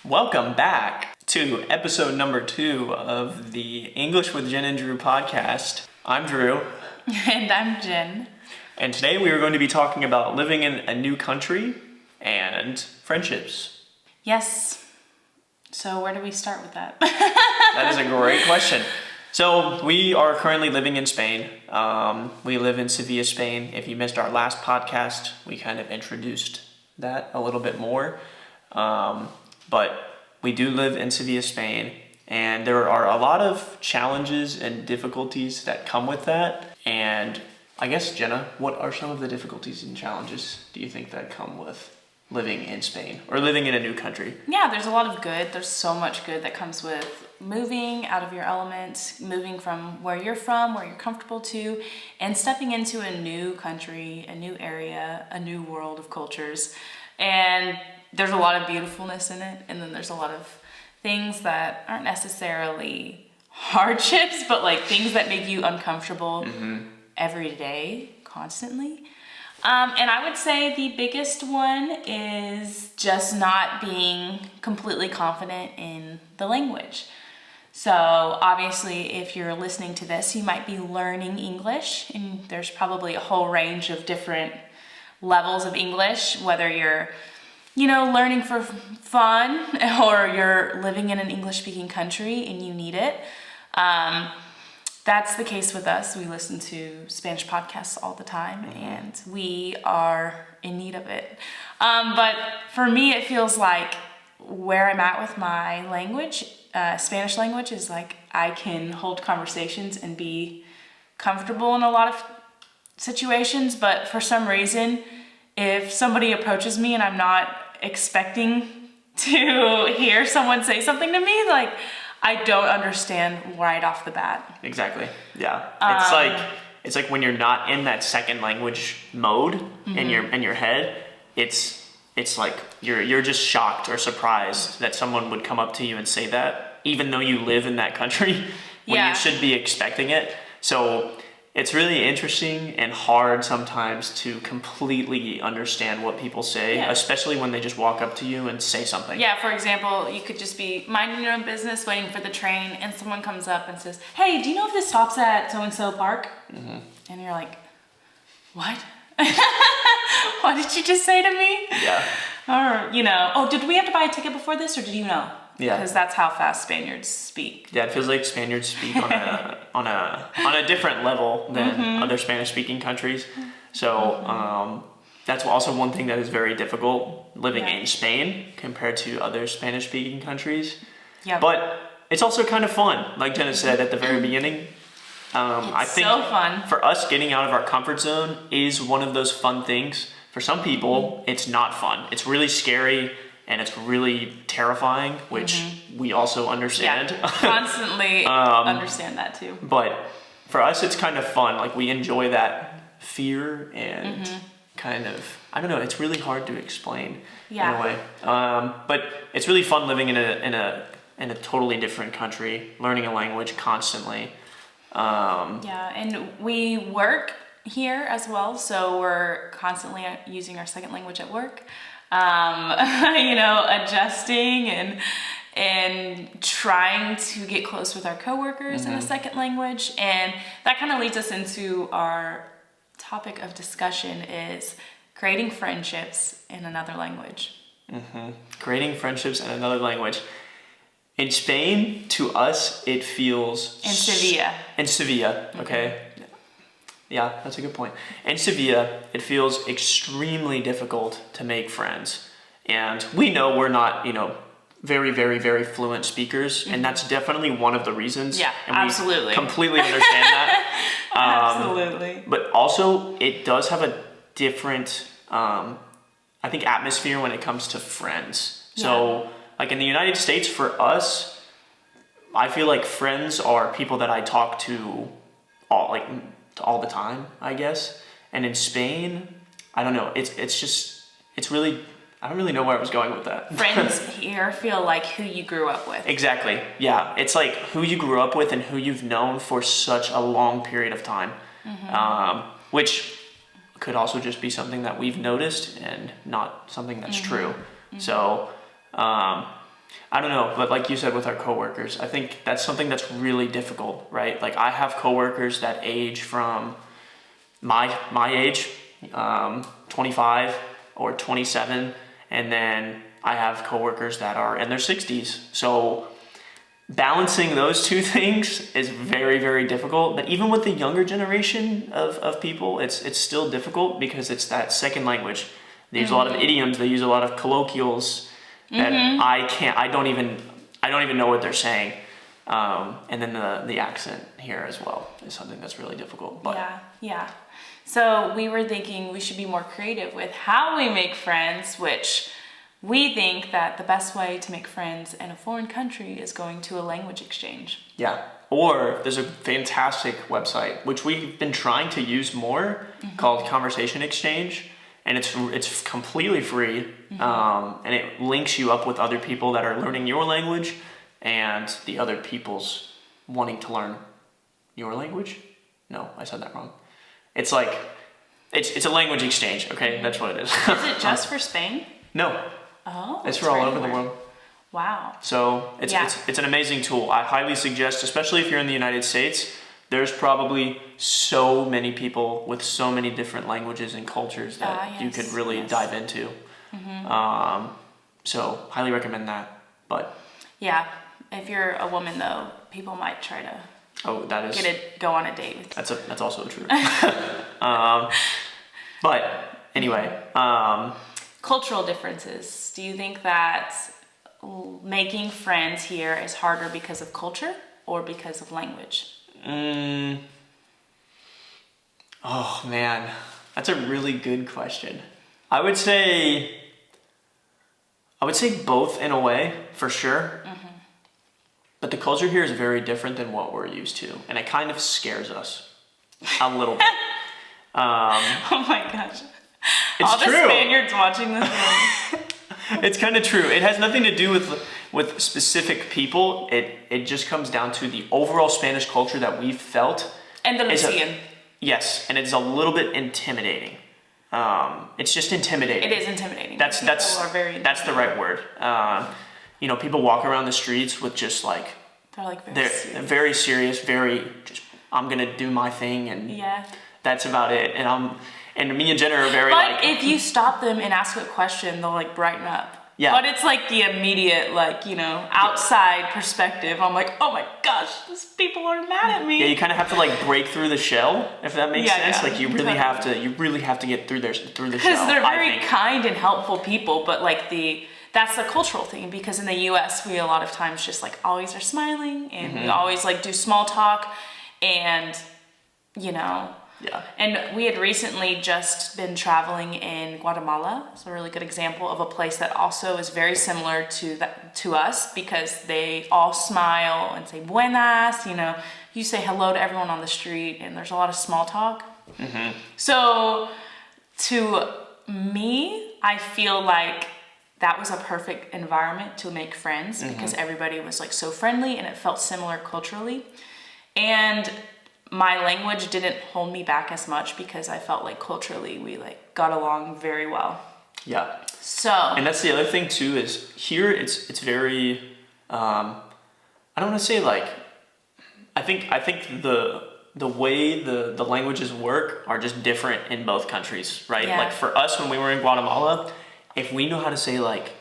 Welcome back to episode number 2 of the English with Jenna Andrew podcast. I'm Drew. And I'm Jen. And today we are going to be talking about living in a new country and friendships. Yes. So where do we start with that? That is a great question. So we are currently living in Spain. We live in Sevilla, Spain. If you missed our last podcast, we kind of introduced that a little bit more. But we do live in Sevilla, Spain, and there are a lot of challenges and difficulties that come with that. And I guess, Jenna, what are some of the difficulties and challenges do you think that come with living in Spain or living in a new country? Yeah, there's a lot of good. There's so much good that comes with moving out of your element, moving from where you're from, where you're comfortable to, and stepping into a new country, a new area, a new world of cultures. And there's a lot of beautifulness in it, and then there's a lot of things that aren't necessarily hardships, but like things that make you uncomfortable every day, constantly. And I would say the biggest one is just not being completely confident in the language. So obviously, if you're listening to this, you might be learning English, and there's probably a whole range of different levels of English, whether you're learning for fun or you're living in an English-speaking country and you need it. That's the case with us. We listen to Spanish podcasts all the time, and we are in need of it. But for me, it feels like where I'm at with my language, Spanish language, is like I can hold conversations and be comfortable in a lot of situations. But for some reason, if somebody approaches me and I'm not expecting to hear someone say something to me, like I don't understand right off the bat. Exactly. Yeah. It's like when you're not in that second language mode in your head, it's like you're just shocked or surprised that someone would come up to you and say that, even though you live in that country when you should be expecting it. So it's really interesting and hard sometimes to completely understand what people say, especially when they just walk up to you and say something. Yeah, for example, you could just be minding your own business, waiting for the train, and someone comes up and says, "Hey, do you know if this stops at so-and-so park?" And you're like, "What? What did you just say to me?" Yeah. Or, "Oh, did we have to buy a ticket before this, or did you know?" Yeah. Because that's how fast Spaniards speak. Yeah, it feels like Spaniards speak on a different level than other Spanish-speaking countries. So that's also one thing that is very difficult living in Spain compared to other Spanish-speaking countries. Yeah. But it's also kind of fun, like Jenna said at the very beginning. I think so fun. For us, getting out of our comfort zone is one of those fun things. For some people, it's not fun. It's really scary. And it's really terrifying, which we also understand. Yeah, constantly understand that too. But for us, it's kind of fun. Like we enjoy that fear and kind of, I don't know, it's really hard to explain in a way. But it's really fun living in a totally different country, learning a language constantly. And we work here as well, so we're constantly using our second language at work. Adjusting and trying to get close with our coworkers in a second language. And that kind of leads us into our topic of discussion is creating friendships in another language. Creating friendships in another language. In Spain, to us, it feels... In Sevilla, okay. Yeah, that's a good point. In Sevilla, it feels extremely difficult to make friends. And we know we're not, very, very, very fluent speakers. And that's definitely one of the reasons. Yeah, and absolutely. We completely understand that. Absolutely. But also, it does have a different, I think, atmosphere when it comes to friends. Yeah. So, like in the United States, for us, I feel like friends are people that I talk to all the time, I guess. And in Spain, I don't know. It's really, I don't really know where I was going with that. Friends here feel like who you grew up with. Exactly. Yeah. It's like who you grew up with and who you've known for such a long period of time. Which could also just be something that we've noticed and not something that's true. So, I don't know, but like you said with our coworkers, I think that's something that's really difficult, right? Like I have coworkers that age from my age, 25 or 27, and then I have coworkers that are in their 60s. So balancing those two things is very, very difficult. But even with the younger generation of people, it's still difficult because it's that second language. They use a lot of idioms. They use a lot of colloquials that I don't even know what they're saying. And then the accent here as well is something that's really difficult. But Yeah. So we were thinking we should be more creative with how we make friends, which we think that the best way to make friends in a foreign country is going to a language exchange. Yeah. Or there's a fantastic website, which we've been trying to use more, called Conversation Exchange. And it's completely free. And it links you up with other people that are learning your language and the other people's wanting to learn your language. No, I said that wrong. It's like, it's a language exchange, okay? That's what it is. Is it just for Spain? No. Oh, It's for all over the world. Wow. So it's an amazing tool. I highly suggest, especially if you're in the United States, there's probably so many people with so many different languages and cultures that you could really dive into. So highly recommend that. But yeah, if you're a woman though, people might try to go on a date with you. That's also true. But anyway, cultural differences. Do you think that making friends here is harder because of culture or because of language? Oh man, that's a really good question. I would say both in a way, for sure. But the culture here is very different than what we're used to, and it kind of scares us a little bit. Oh my gosh. It's all the true. Spaniards watching this. It's kind of true. It has nothing to do with specific people. It just comes down to the overall Spanish culture that we've felt. And the Lucian. Yes, and it's a little bit intimidating. It's just intimidating. It is intimidating. That's the right word. People walk around the streets with just like they're very serious, very just I'm gonna do my thing, and that's about it. And me and Jenna are very But if you stop them and ask a question, they'll like brighten up. Yeah. But it's like the immediate, outside perspective. I'm like, oh my gosh, these people are mad at me. Yeah, you kind of have to like break through the shell, if that makes sense. Yeah. Like you really have to get through the shell. Because they're very kind and helpful people, but that's the cultural thing. Because in the U.S., we a lot of times just like always are smiling, and we always like do small talk, and Yeah. And we had recently just been traveling in Guatemala. It's a really good example of a place that also is very similar to us, because they all smile and say buenas. You say hello to everyone on the street, and there's a lot of small talk. So to me, I feel like that was a perfect environment to make friends, because everybody was like so friendly and it felt similar culturally. And my language didn't hold me back as much, because I felt like culturally we got along very well. Yeah. So. And that's the other thing too, is here it's very, I don't want to say I think the way the languages work are just different in both countries, right? Yeah. Like for us, when we were in Guatemala, if we know how to say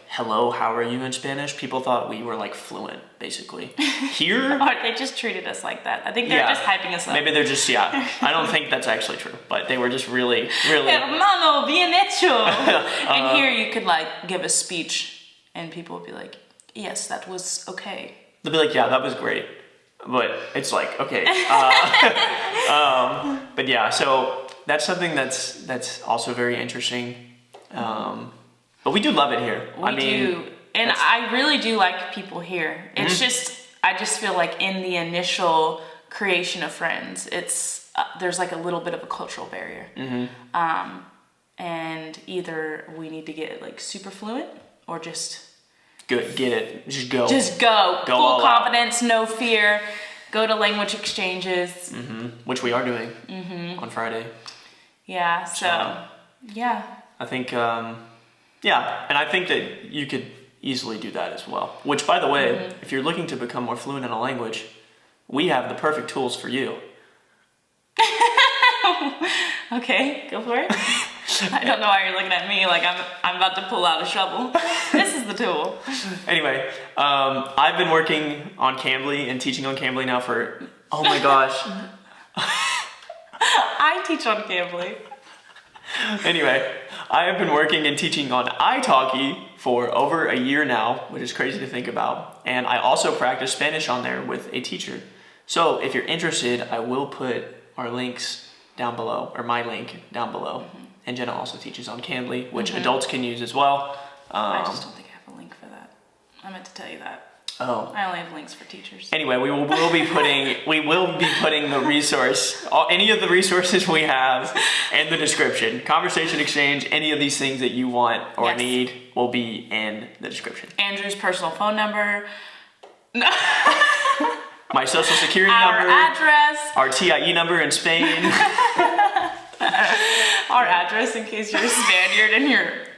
hello, how are you in Spanish, people thought we were fluent, basically. Here, they just treated us like that. I think they're just hyping us up. Maybe they're just, I don't think that's actually true, but they were just really, really. Hermano, bien hecho. And here you could give a speech and people would be like, yes, that was okay. They'll be like, yeah, that was great. But it's okay. But yeah, so that's something that's also very interesting. But we do love it here. We do. And I really do like people here. It's I just feel like in the initial creation of friends, it's there's a little bit of a cultural barrier. And either we need to get super fluent or just get it. Just go. Just go. Go full confidence, no fear. Go to language exchanges. Which we are doing on Friday. Yeah, so yeah. I think, and I think that you could easily do that as well. Which, by the way, if you're looking to become more fluent in a language, we have the perfect tools for you. Okay, go for it. I don't know why you're looking at me like I'm about to pull out a shovel. This is the tool. Anyway, I've been working on Cambly and teaching on Cambly now for, oh my gosh. I teach on Cambly. Anyway, I have been working and teaching on italki for over a year now, which is crazy to think about. And I also practice Spanish on there with a teacher. So if you're interested, I will put our links down below, or my link down below. And Jenna also teaches on Cambly, which adults can use as well. I just don't think I have a link for that. I meant to tell you that. Oh. I only have links for teachers. Anyway, we will be putting the resource, any of the resources we have in the description. Conversation exchange, any of these things that you want or need will be in the description. Andrew's personal phone number. My social security our number. Address. Our TIE number in Spain. Our address in case you're a Spaniard and you're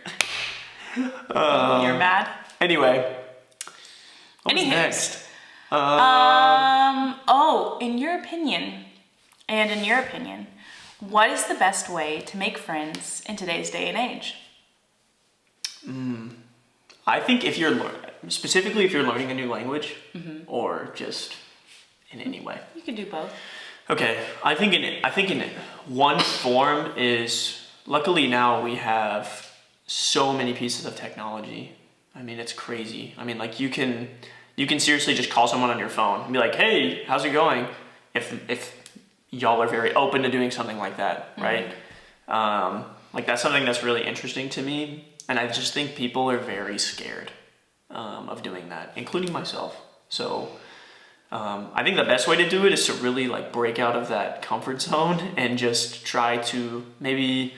mad. Anyway. What's next? In your opinion, what is the best way to make friends in today's day and age? I think if you're learning a new language or just in any way. You could do both. Okay, I think in one form is, luckily now we have so many pieces of technology. I mean, it's crazy. I mean, like you can seriously just call someone on your phone and be like, "Hey, how's it going?" If y'all are very open to doing something like that, right? Like that's something that's really interesting to me, and I just think people are very scared of doing that, including myself. So I think the best way to do it is to really like break out of that comfort zone and just try to maybe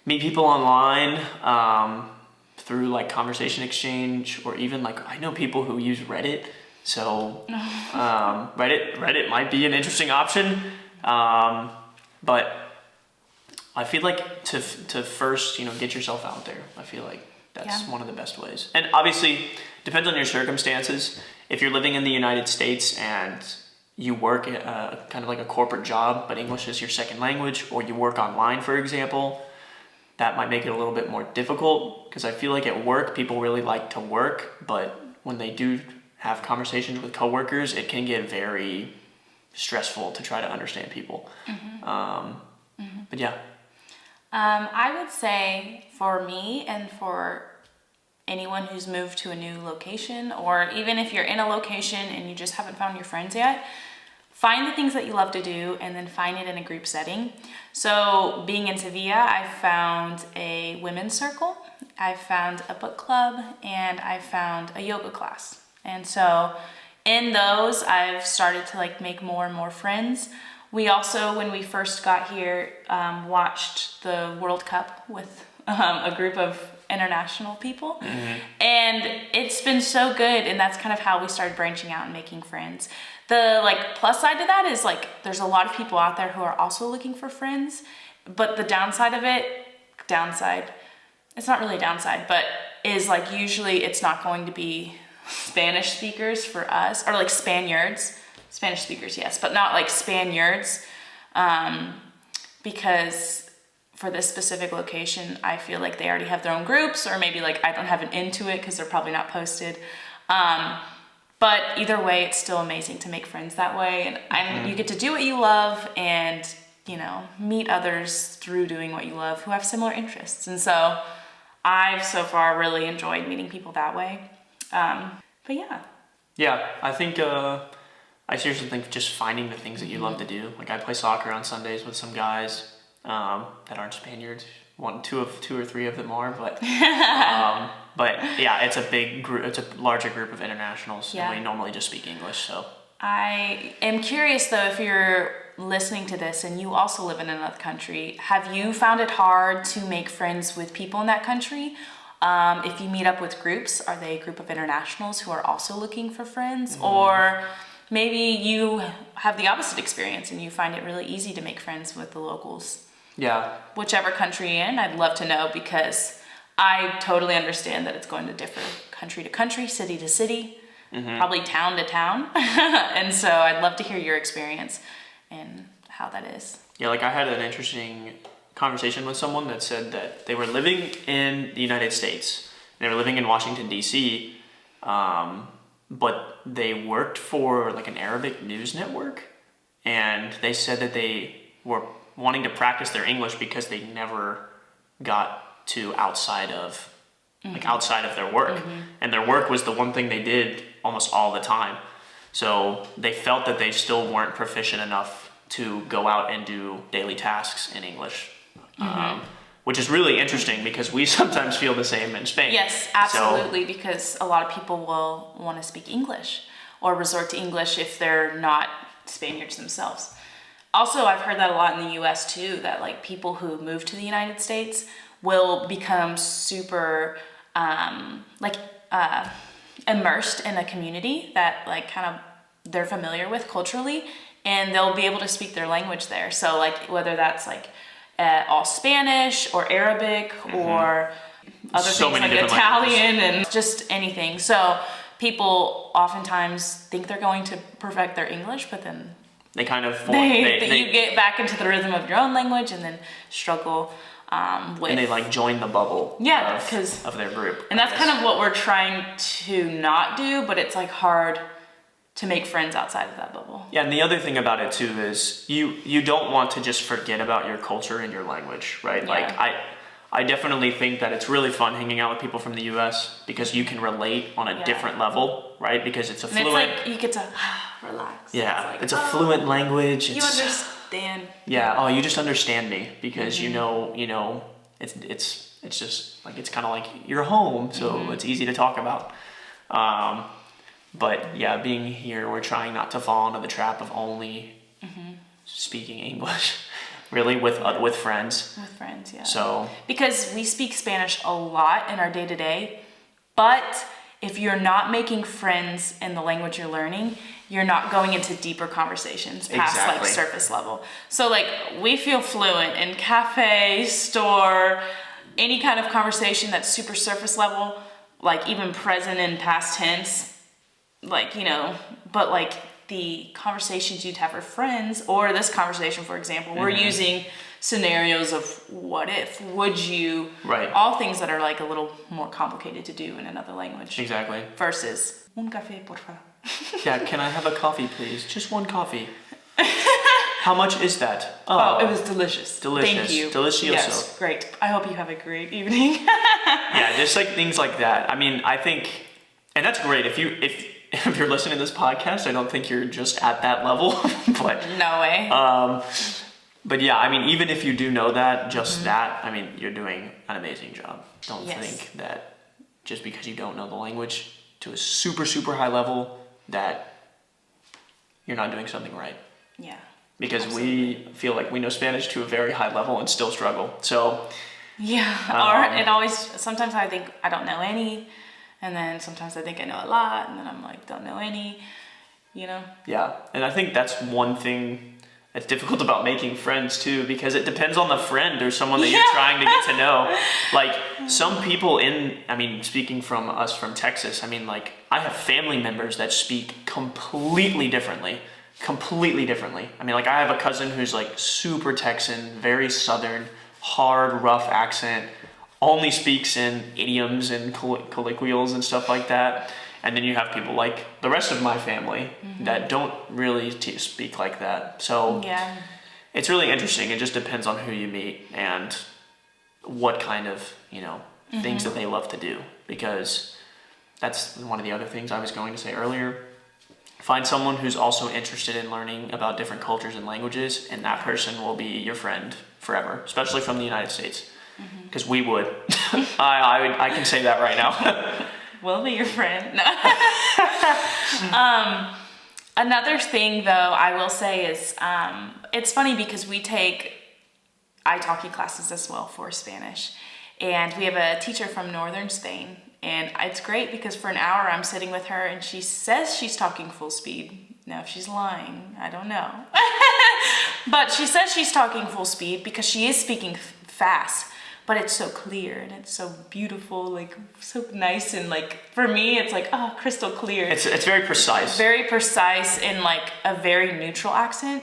meet people online through like conversation exchange, or even like I know people who use Reddit. So Reddit might be an interesting option, but I feel like to first get yourself out there. I feel like that's one of the best ways. And obviously depends on your circumstances. If you're living in the United States and you work kind of like a corporate job, but English is your second language, or you work online, for example, that might make it a little bit more difficult, because I feel like at work, people really like to work, but when they do have conversations with coworkers, it can get very stressful to try to understand people. But yeah. I would say for me and for anyone who's moved to a new location, or even if you're in a location and you just haven't found your friends yet, find the things that you love to do and then find it in a group setting. So being in Sevilla, I found a women's circle, I found a book club, and I found a yoga class. And so in those, I've started to like make more and more friends. We also, when we first got here, watched the World Cup with a group of international people. And it's been so good, and that's kind of how we started branching out and making friends. The like plus side to that is like there's a lot of people out there who are also looking for friends, but the downside of it, it's not really a downside, but is like usually it's not going to be Spanish speakers for us, or like Spaniards. Spanish speakers, yes, but not like Spaniards, because for this specific location, I feel like they already have their own groups, or maybe like I don't have an into it because they're probably not posted. But either way, it's still amazing to make friends that way, and you get to do what you love, and meet others through doing what you love who have similar interests. And so I've so far really enjoyed meeting people that way. But yeah, I think I seriously think just finding the things that you love to do. Like I play soccer on Sundays with some guys that aren't Spaniards. Two or three of them are, but yeah, it's a big group. It's a larger group of internationals, and we normally just speak English. So I am curious though, if you're listening to this and you also live in another country, have you found it hard to make friends with people in that country? If you meet up with groups, are they a group of internationals who are also looking for friends, or maybe you have the opposite experience and you find it really easy to make friends with the locals? Yeah. Whichever country you're in, I'd love to know, because I totally understand that it's going to differ country to country, city to city, probably town to town. And so I'd love to hear your experience and how that is. Yeah, like I had an interesting conversation with someone that said that they were living in the United States. They were living in Washington, D.C., but they worked for like an Arabic news network. And they said that they were wanting to practice their English because they never got to outside of their work. And their work was the one thing they did almost all the time. So they felt that they still weren't proficient enough to go out and do daily tasks in English. Which is really interesting because we sometimes feel the same in Spain. Yes, absolutely, because a lot of people will want to speak English or resort to English if they're not Spaniards themselves. Also, I've heard that a lot in the US too, that like people who move to the United States will become super immersed in a community that like kind of they're familiar with culturally, and they'll be able to speak their language there. So like whether that's like all Spanish or Arabic or other So things many like different Italian and just anything. So people oftentimes think they're going to perfect their English, but then They kind of you get back into the rhythm of your own language and then struggle with. And they like join the bubble of their group. And that's kind of what we're trying to not do, but it's like hard to make friends outside of that bubble. Yeah, and the other thing about it too is you don't want to just forget about your culture and your language, right? Yeah. Like I definitely think that it's really fun hanging out with people from the US because you can relate on a different level, right? Because it's a fluent. And it's like you get to relax. Yeah, it's a fluent language. You understand. Yeah. Oh, you just understand me because you know it's just like it's kind of like you're home, so it's easy to talk about. But yeah, being here, we're trying not to fall into the trap of only speaking English, really with friends. With friends, yeah. So because we speak Spanish a lot in our day to day, but if you're not making friends in the language you're learning, you're not going into deeper conversations past like surface level. So like we feel fluent in cafe, store, any kind of conversation that's super surface level, like even present and past tense. Like, but like the conversations you'd have with friends, or this conversation, for example, we're using scenarios of what if, would you, right? All things that are like a little more complicated to do in another language. Exactly. Versus, un café, por favor. Yeah, can I have a coffee, please? Just one coffee. How much is that? Oh, it was delicious. Delicious. Thank you. Delicioso. Yes, great. I hope you have a great evening. Yeah, just like things like that. I mean, I think, and that's great. If you're listening to this podcast, I don't think you're just at that level, but no way. But yeah, I mean, even if you do know that, just that, I mean, you're doing an amazing job. Don't think that just because you don't know the language to a super, super high level that you're not doing something right. Yeah. Because we feel like we know Spanish to a very high level and still struggle. So yeah, or it always, sometimes I think I don't know any. And then sometimes I think I know a lot, and then I'm like, don't know any, Yeah, and I think that's one thing that's difficult about making friends too, because it depends on the friend or someone that you're trying to get to know. Like some people speaking from us from Texas, I mean, like I have family members that speak completely differently. I mean, like I have a cousin who's like super Texan, very Southern, hard, rough accent, only speaks in idioms and colloquials and stuff like that. And then you have people like the rest of my family that don't really speak like that. So it's really interesting. It just depends on who you meet and what kind of, things that they love to do. Because that's one of the other things I was going to say earlier. Find someone who's also interested in learning about different cultures and languages, and that person will be your friend forever, especially from the United States. Because we would. I can say that right now. We'll be your friend. No. Another thing, though, I will say is it's funny because we take italki classes as well for Spanish. And we have a teacher from northern Spain. And it's great because for an hour I'm sitting with her and she says she's talking full speed. Now, if she's lying, I don't know. But she says she's talking full speed because she is speaking fast. but it's so clear and it's so beautiful, like so nice, and like for me it's like, oh, crystal clear. It's very precise. Very precise in like a very neutral accent.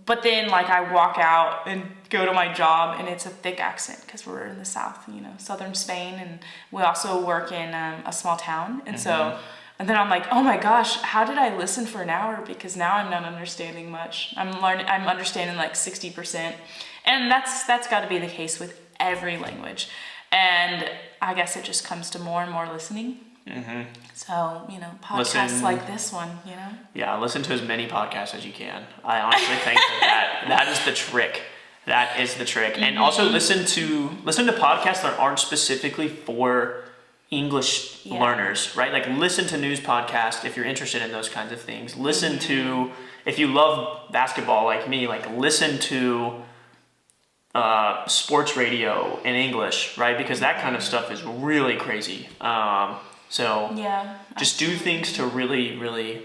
But then like I walk out and go to my job and it's a thick accent because we're in the south, you know, southern Spain, and we also work in a small town, and so. And then I'm like, oh my gosh, how did I listen for an hour? Because now I'm not understanding much. I'm understanding like 60%. And that's got to be the case with every language. And I guess it just comes to more and more listening. So, you know, podcasts like this one, you know? Yeah, listen to as many podcasts as you can. I honestly think that is the trick. That is the trick. And also listen to podcasts that aren't specifically for English learners, right? Like listen to news podcasts if you're interested in those kinds of things. Listen to, if you love basketball like me, like listen to sports radio in English, right? Because that kind of stuff is really crazy. Just do things to really, really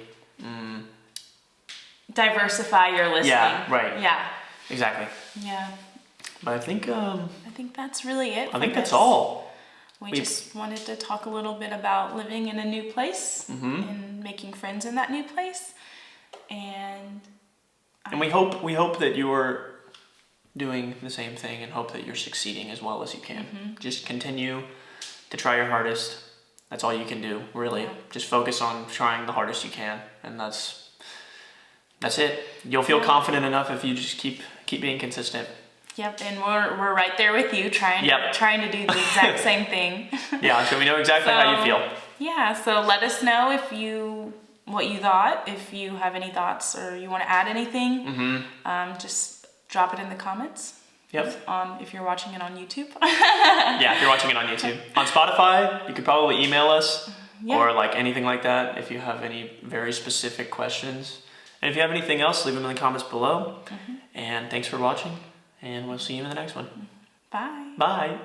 diversify your listening. Yeah, right. Yeah. Exactly. Yeah. But I think that's really it. I think that's all. We just wanted to talk a little bit about living in a new place and making friends in that new place, and we hope that you're doing the same thing, and hope that you're succeeding as well as you can. Just continue to try your hardest. That's all you can do, really. Yeah. Just focus on trying the hardest you can, and that's it. You'll feel confident enough if you just keep being consistent. Yep, and we're right there with you, trying to do the exact same thing. Yeah, so we know exactly how you feel. Yeah, so let us know what you thought. If you have any thoughts or you want to add anything, just drop it in the comments. Yep. If you're watching it on YouTube. Yeah, if you're watching it on YouTube. On Spotify, you could probably email us or like anything like that if you have any very specific questions. And if you have anything else, leave them in the comments below. And thanks for watching. And we'll see you in the next one. Bye. Bye.